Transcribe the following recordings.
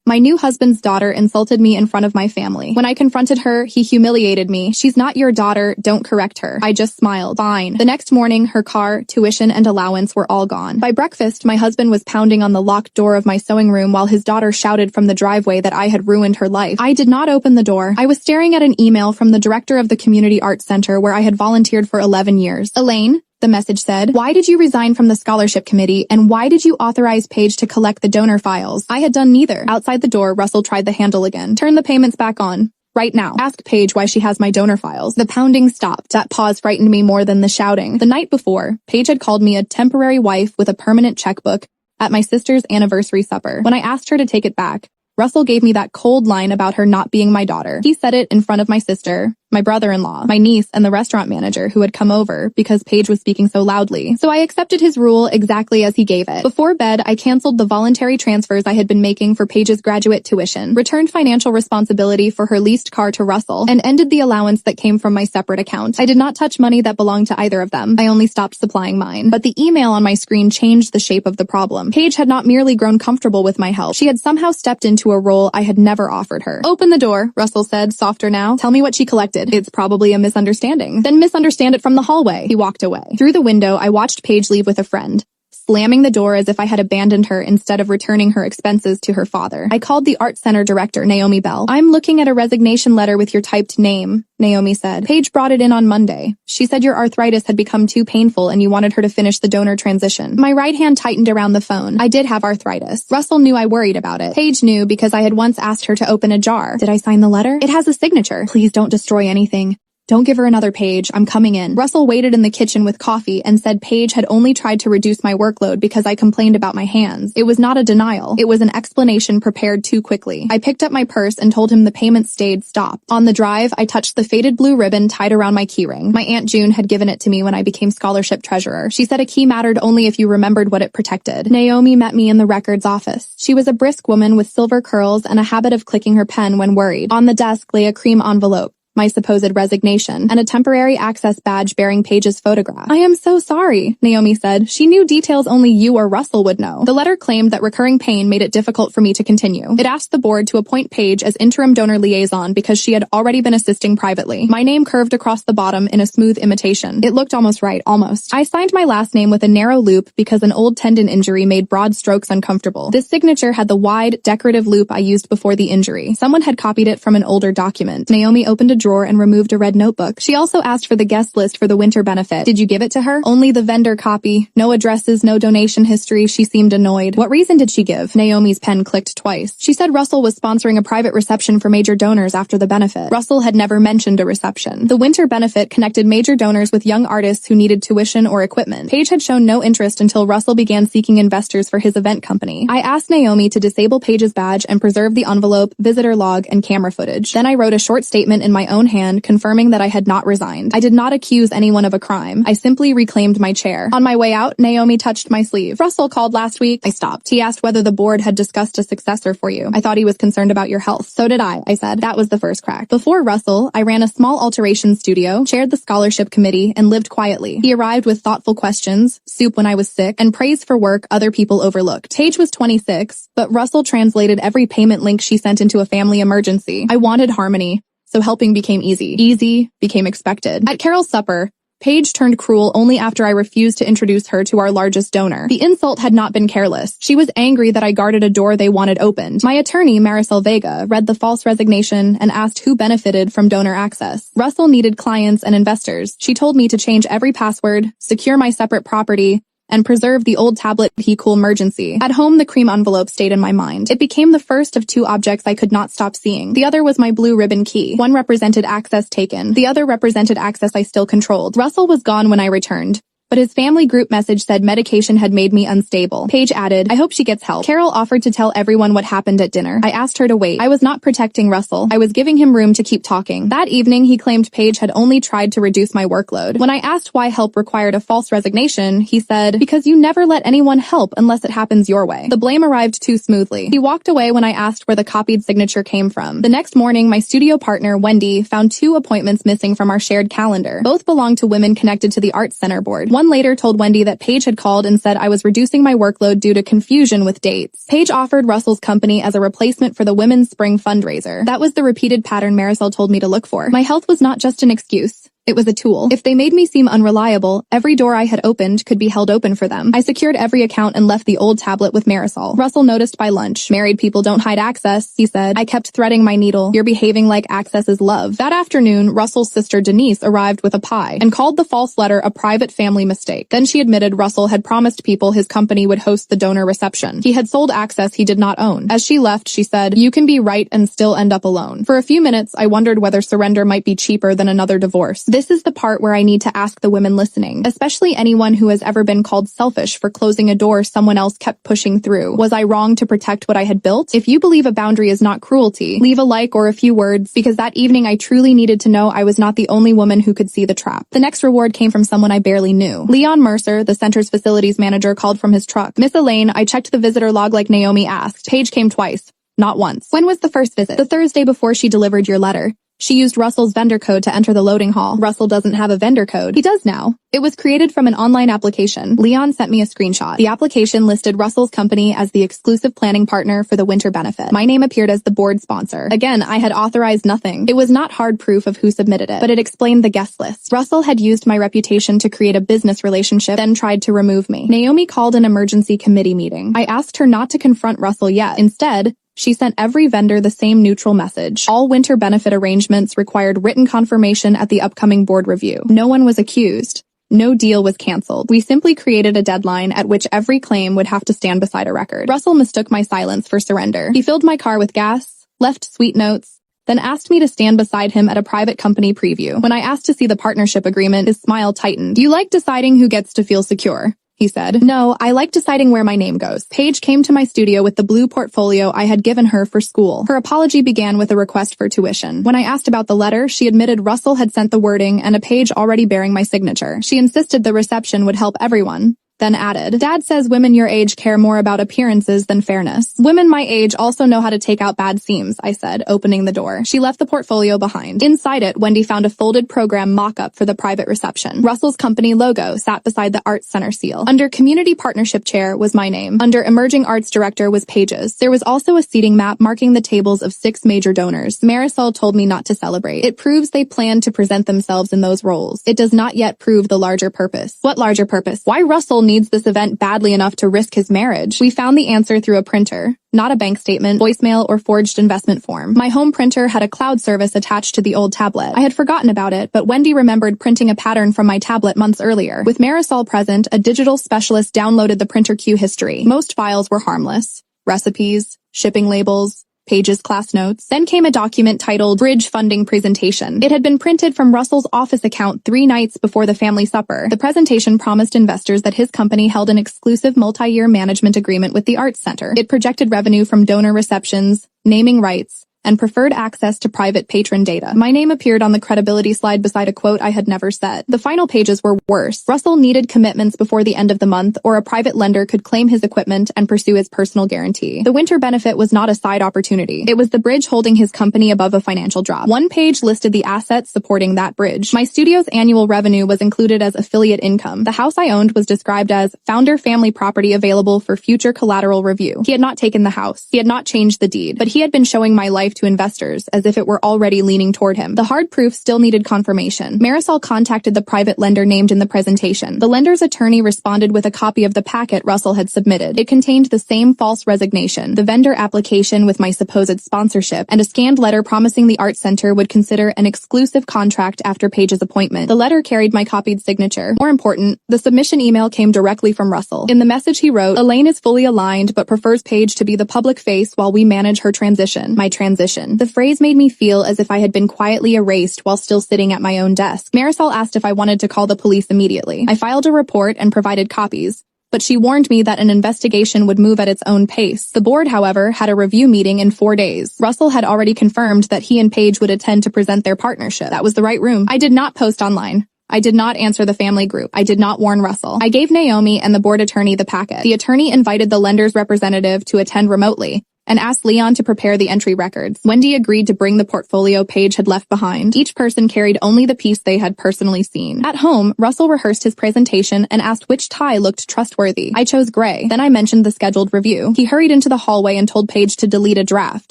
My new husband's daughter insulted me in front of my family. When I confronted her, he humiliated me. She's not your daughter, don't correct her. I just smiled. Fine. The next morning, her car, tuition, and allowance were all gone. By breakfast, my husband was pounding on the locked door of my sewing room while his daughter shouted from the driveway that I had ruined her life. I did not open the door. I was staring at an email from the director of the Community Arts Center where I had volunteered for 11 years. Elaine, the message said, why did you resign from the scholarship committee and why did you authorize Paige to collect the donor files? I had done neither. Outside the door, Russell tried the handle again. Turn the payments back on. Right now. Ask Paige why she has my donor files. The pounding stopped. That pause frightened me more than the shouting. The night before, Paige had called me a temporary wife with a permanent checkbook at my sister's anniversary supper. When I asked her to take it back, Russell gave me that cold line about her not being my daughter. He said it in front of my sister, my brother-in-law, my niece, and the restaurant manager who had come over because Paige was speaking so loudly. So I accepted his rule exactly as he gave it. Before bed, I canceled the voluntary transfers I had been making for Paige's graduate tuition, returned financial responsibility for her leased car to Russell, and ended the allowance that came from my separate account. I did not touch money that belonged to either of them. I only stopped supplying mine. But the email on my screen changed the shape of the problem. Paige had not merely grown comfortable with my help. She had somehow stepped into a role I had never offered her. Open the door, Russell said, softer now. Tell me what she collected. It's probably a misunderstanding. Then misunderstand it from the hallway. He walked away. Through the window, I watched Paige leave with a friend, slamming the door as if I had abandoned her instead of returning her expenses to her father. I called the art center director, Naomi Bell. I'm looking at a resignation letter with your typed name, Naomi said. Paige brought it in on Monday. She said your arthritis had become too painful and you wanted her to finish the donor transition. My right hand tightened around the phone. I did have arthritis. Russell knew I worried about it. Paige knew because I had once asked her to open a jar. Did I sign the letter? It has a signature. Please don't destroy anything. Don't give her another Paige. I'm coming in. Russell waited in the kitchen with coffee and said Paige had only tried to reduce my workload because I complained about my hands. It was not a denial. It was an explanation prepared too quickly. I picked up my purse and told him the payment stayed stopped. On the drive, I touched the faded blue ribbon tied around my keyring. My Aunt June had given it to me when I became scholarship treasurer. She said a key mattered only if you remembered what it protected. Naomi met me in the records office. She was a brisk woman with silver curls and a habit of clicking her pen when worried. On the desk lay a cream envelope, my supposed resignation, and a temporary access badge bearing Paige's photograph. I am so sorry, Naomi said. She knew details only you or Russell would know. The letter claimed that recurring pain made it difficult for me to continue. It asked the board to appoint Paige as interim donor liaison because she had already been assisting privately. My name curved across the bottom in a smooth imitation. It looked almost right, almost. I signed my last name with a narrow loop because an old tendon injury made broad strokes uncomfortable. This signature had the wide, decorative loop I used before the injury. Someone had copied it from an older document. Naomi opened a drawer and removed a red notebook. She also asked for the guest list for the winter benefit. Did you give it to her? Only the vendor copy. No addresses, no donation history. She seemed annoyed. What reason did she give? Naomi's pen clicked twice. She said Russell was sponsoring a private reception for major donors after the benefit. Russell had never mentioned a reception. The winter benefit connected major donors with young artists who needed tuition or equipment. Paige had shown no interest until Russell began seeking investors for his event company. I asked Naomi to disable Paige's badge and preserve the envelope, visitor log, and camera footage. Then I wrote a short statement in my own hand confirming that I had not resigned. I did not accuse anyone of a crime. I simply reclaimed my chair. On my way out, Naomi touched my sleeve. Russell called last week. I stopped. He asked whether the board had discussed a successor for you. I thought he was concerned about your health. So did I said. That was the first crack. Before Russell, I ran a small alteration studio, chaired the scholarship committee, and lived quietly. He arrived with thoughtful questions, soup when I was sick, and praise for work other people overlooked. Paige was 26, but Russell translated every payment link she sent into a family emergency. I wanted harmony, so helping became easy. Easy became expected. At Carol's supper, Paige turned cruel only after I refused to introduce her to our largest donor. The insult had not been careless. She was angry that I guarded a door they wanted opened. My attorney, Marisol Vega, read the false resignation and asked who benefited from donor access. Russell needed clients and investors. She told me to change every password, secure my separate property, and preserve the old tablet cool emergency. At home, the cream envelope stayed in my mind. It became the first of two objects I could not stop seeing. The other was my blue ribbon key. One represented access taken. The other represented access I still controlled. Russell was gone when I returned, but his family group message said medication had made me unstable. Paige added, I hope she gets help. Carol offered to tell everyone what happened at dinner. I asked her to wait. I was not protecting Russell. I was giving him room to keep talking. That evening, he claimed Paige had only tried to reduce my workload. When I asked why help required a false resignation, he said, because you never let anyone help unless it happens your way. The blame arrived too smoothly. He walked away when I asked where the copied signature came from. The next morning, my studio partner, Wendy, found 2 appointments missing from our shared calendar. Both belonged to women connected to the Arts Center board. One Someone later told Wendy that Paige had called and said I was reducing my workload due to confusion with dates. Paige offered Russell's company as a replacement for the Women's Spring fundraiser. That was the repeated pattern Marisol told me to look for. My health was not just an excuse. It was a tool. If they made me seem unreliable, every door I had opened could be held open for them. I secured every account and left the old tablet with Marisol. Russell noticed by lunch. Married people don't hide access, he said. I kept threading my needle. You're behaving like access is love. That afternoon, Russell's sister Denise arrived with a pie and called the false letter a private family mistake. Then she admitted Russell had promised people his company would host the donor reception. He had sold access he did not own. As she left, she said, "You can be right and still end up alone." For a few minutes, I wondered whether surrender might be cheaper than another divorce. This is the part where I need to ask the women listening, especially anyone who has ever been called selfish for closing a door someone else kept pushing through. Was I wrong to protect what I had built? If you believe a boundary is not cruelty, leave a like or a few words, because that evening I truly needed to know I was not the only woman who could see the trap. The next reward came from someone I barely knew. Leon Mercer, the center's facilities manager, called from his truck. "Miss Elaine, I checked the visitor log like Naomi asked. Paige came twice, not once." "When was the first visit?" "The Thursday before she delivered your letter. She used Russell's vendor code to enter the loading hall." "Russell doesn't have a vendor code." "He does now. It was created from an online application." Leon sent me a screenshot. The application listed Russell's company as the exclusive planning partner for the winter benefit. My name appeared as the board sponsor. Again, I had authorized nothing. It was not hard proof of who submitted it, but it explained the guest list. Russell had used my reputation to create a business relationship, then tried to remove me. Naomi called an emergency committee meeting. I asked her not to confront Russell yet. Instead, she sent every vendor the same neutral message. All winter benefit arrangements required written confirmation at the upcoming board review. No one was accused. No deal was canceled. We simply created a deadline at which every claim would have to stand beside a record. Russell mistook my silence for surrender. He filled my car with gas, left sweet notes, then asked me to stand beside him at a private company preview. When I asked to see the partnership agreement, his smile tightened. "Do you like deciding who gets to feel secure?" he said. "No, I like deciding where my name goes." Paige came to my studio with the blue portfolio I had given her for school. Her apology began with a request for tuition. When I asked about the letter, she admitted Russell had sent the wording and a page already bearing my signature. She insisted the reception would help everyone, then added, "Dad says women your age care more about appearances than fairness." "Women my age also know how to take out bad seams," I said, opening the door. She left the portfolio behind. Inside it, Wendy found a folded program mock-up for the private reception. Russell's company logo sat beside the Arts Center seal. Under Community Partnership Chair was my name. Under Emerging Arts Director was Paige's. There was also a seating map marking the tables of 6 major donors. Marisol told me not to celebrate. It proves they plan to present themselves in those roles. It does not yet prove the larger purpose. What larger purpose? Why Russell needs this event badly enough to risk his marriage? We found the answer through a printer, not a bank statement, voicemail, or forged investment form. My home printer had a cloud service attached to the old tablet. I had forgotten about it, but Wendy remembered printing a pattern from my tablet months earlier. With Marisol present, a digital specialist downloaded the printer queue history. Most files were harmless. Recipes, shipping labels, Paige's class notes. Then came a document titled Bridge Funding Presentation. It had been printed from Russell's office account 3 nights before the family supper. The presentation promised investors that his company held an exclusive multi-year management agreement with the Arts Center. It projected revenue from donor receptions, naming rights, and preferred access to private patron data. My name appeared on the credibility slide beside a quote I had never said. The final pages were worse. Russell needed commitments before the end of the month, or a private lender could claim his equipment and pursue his personal guarantee. The winter benefit was not a side opportunity. It was the bridge holding his company above a financial drop. One page listed the assets supporting that bridge. My studio's annual revenue was included as affiliate income. The house I owned was described as founder family property available for future collateral review. He had not taken the house. He had not changed the deed, but he had been showing my life to investors as if it were already leaning toward him. The hard proof still needed confirmation. Marisol contacted the private lender named in the presentation. The lender's attorney responded with a copy of the packet Russell had submitted. It contained the same false resignation, the vendor application with my supposed sponsorship, and a scanned letter promising the Art Center would consider an exclusive contract after Paige's appointment. The letter carried my copied signature. More important, the submission email came directly from Russell. In the message he wrote, "Elaine is fully aligned but prefers Paige to be the public face while we manage her transition." My transition. The phrase made me feel as if I had been quietly erased while still sitting at my own desk. Marisol asked if I wanted to call the police immediately. I filed a report and provided copies, but she warned me that an investigation would move at its own pace. The board, however, had a review meeting in 4 days. Russell had already confirmed that he and Paige would attend to present their partnership. That was the right room. I did not post online. I did not answer the family group. I did not warn Russell. I gave Naomi and the board attorney the packet. The attorney invited the lender's representative to attend remotely, and asked Leon to prepare the entry records. Wendy agreed to bring the portfolio Paige had left behind. Each person carried only the piece they had personally seen. At home, Russell rehearsed his presentation and asked which tie looked trustworthy. I chose gray. Then I mentioned the scheduled review. He hurried into the hallway and told Paige to delete a draft.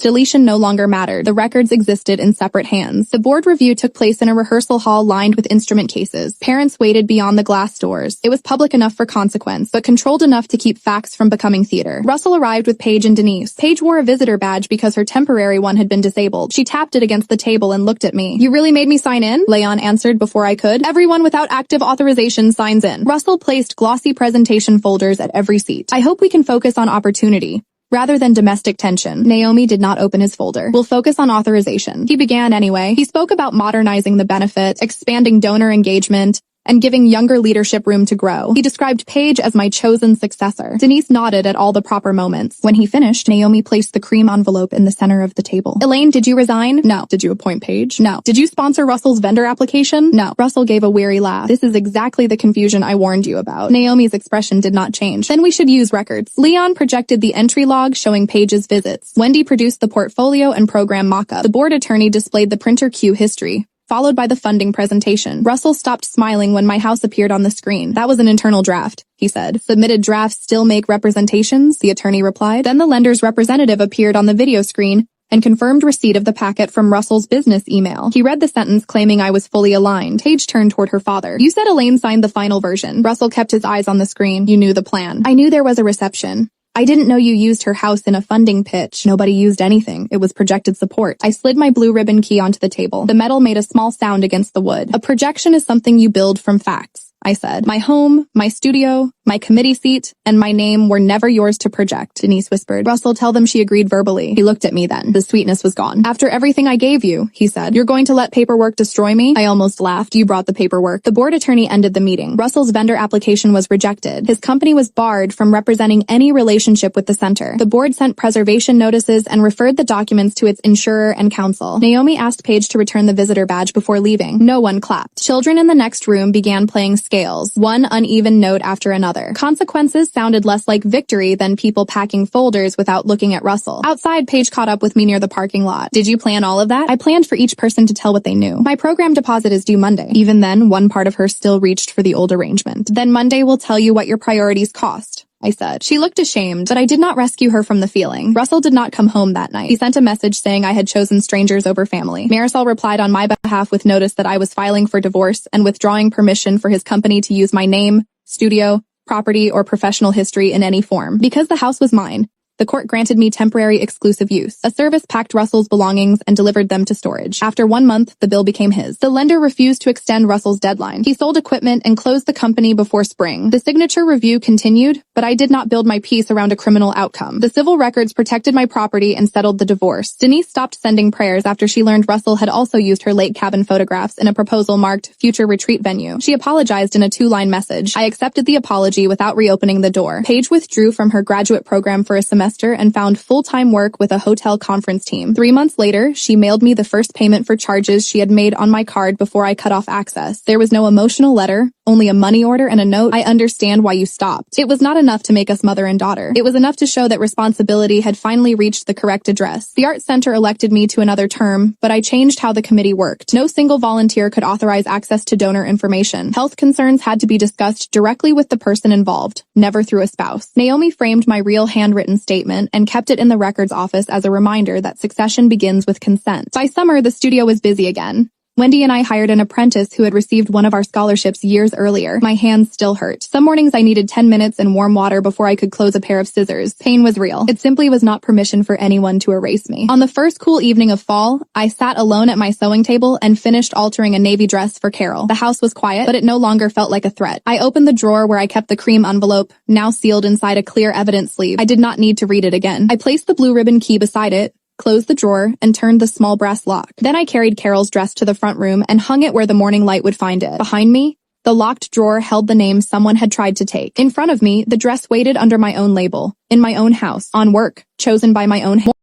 Deletion no longer mattered. The records existed in separate hands. The board review took place in a rehearsal hall lined with instrument cases. Parents waited beyond the glass doors. It was public enough for consequence, but controlled enough to keep facts from becoming theater. Russell arrived with Paige and Denise. Paige wore a visitor badge because her temporary one had been disabled. She tapped it against the table and looked at me. "You really made me sign in?" Leon answered before I could. "Everyone without active authorization signs in." Russell placed glossy presentation folders at every seat. "I hope we can focus on opportunity rather than domestic tension." Naomi did not open his folder. "We'll focus on authorization." He began anyway. He spoke about modernizing the benefit, expanding donor engagement, and giving younger leadership room to grow. He described Paige as my chosen successor. Denise nodded at all the proper moments. When he finished, Naomi placed the cream envelope in the center of the table. "Elaine, did you resign?" "No." "Did you appoint Paige?" "No." "Did you sponsor Russell's vendor application?" "No." Russell gave a weary laugh. "This is exactly the confusion I warned you about." Naomi's expression did not change. "Then we should use records." Leon projected the entry log showing Paige's visits. Wendy produced the portfolio and program mock-up. The board attorney displayed the printer queue history, followed by the funding presentation. Russell stopped smiling when my house appeared on the screen. "That was an internal draft," he said. "Submitted drafts still make representations," the attorney replied. Then the lender's representative appeared on the video screen and confirmed receipt of the packet from Russell's business email. He read the sentence claiming I was fully aligned. Paige turned toward her father. "You said Elaine signed the final version." Russell kept his eyes on the screen. "You knew the plan." "I knew there was a reception. I didn't know you used her house in a funding pitch." "Nobody used anything. It was projected support." I slid my blue ribbon key onto the table. The metal made a small sound against the wood. "A projection is something you build from facts," I said. "My home, my studio, my committee seat, and my name were never yours to project," Denise whispered. "Russell, tell them she agreed verbally." He looked at me then. The sweetness was gone. "After everything I gave you," he said, "you're going to let paperwork destroy me?" I almost laughed. "You brought the paperwork." The board attorney ended the meeting. Russell's vendor application was rejected. His company was barred from representing any relationship with the center. The board sent preservation notices and referred the documents to its insurer and counsel. Naomi asked Paige to return the visitor badge before leaving. No one clapped. Children in the next room began playing scales, one uneven note after another. Consequences sounded less like victory than people packing folders without looking at Russell. Outside, Paige caught up with me near the parking lot. "Did you plan all of that?" "I planned for each person to tell what they knew. My program deposit is due Monday." Even then, one part of her still reached for the old arrangement. "Then Monday will tell you what your priorities cost," I said. She looked ashamed, but I did not rescue her from the feeling. Russell did not come home that night. He sent a message saying I had chosen strangers over family. Marisol replied on my behalf with notice that I was filing for divorce and withdrawing permission for his company to use my name, studio, property, or professional history in any form. Because the house was mine, the court granted me temporary exclusive use. A service packed Russell's belongings and delivered them to storage. After 1 month, the bill became his. The lender refused to extend Russell's deadline. He sold equipment and closed the company before spring. The signature review continued, but I did not build my peace around a criminal outcome. The civil records protected my property and settled the divorce. Denise stopped sending prayers after she learned Russell had also used her lake cabin photographs in a proposal marked future retreat venue. She apologized in a 2-line message. I accepted the apology without reopening the door. Paige withdrew from her graduate program for a semester and found full-time work with a hotel conference team. 3 months later, she mailed me the first payment for charges she had made on my card before I cut off access. There was no emotional letter, only a money order and a note. "I understand why you stopped." It was not enough to make us mother and daughter. It was enough to show that responsibility had finally reached the correct address. The art center elected me to another term, but I changed how the committee worked. No single volunteer could authorize access to donor information. Health concerns had to be discussed directly with the person involved, never through a spouse. Naomi framed my real handwritten statement and kept it in the records office as a reminder that succession begins with consent. By summer, the studio was busy again. Wendy and I hired an apprentice who had received one of our scholarships years earlier. My hands still hurt. Some mornings I needed 10 minutes in warm water before I could close a pair of scissors. Pain was real. It simply was not permission for anyone to erase me. On the first cool evening of fall, I sat alone at my sewing table and finished altering a navy dress for Carol. The house was quiet, but it no longer felt like a threat. I opened the drawer where I kept the cream envelope, now sealed inside a clear evidence sleeve. I did not need to read it again. I placed the blue ribbon key beside it, closed the drawer, and turned the small brass lock. Then I carried Carol's dress to the front room and hung it where the morning light would find it. Behind me, the locked drawer held the name someone had tried to take. In front of me, the dress waited under my own label, in my own house, on work, chosen by my own hand.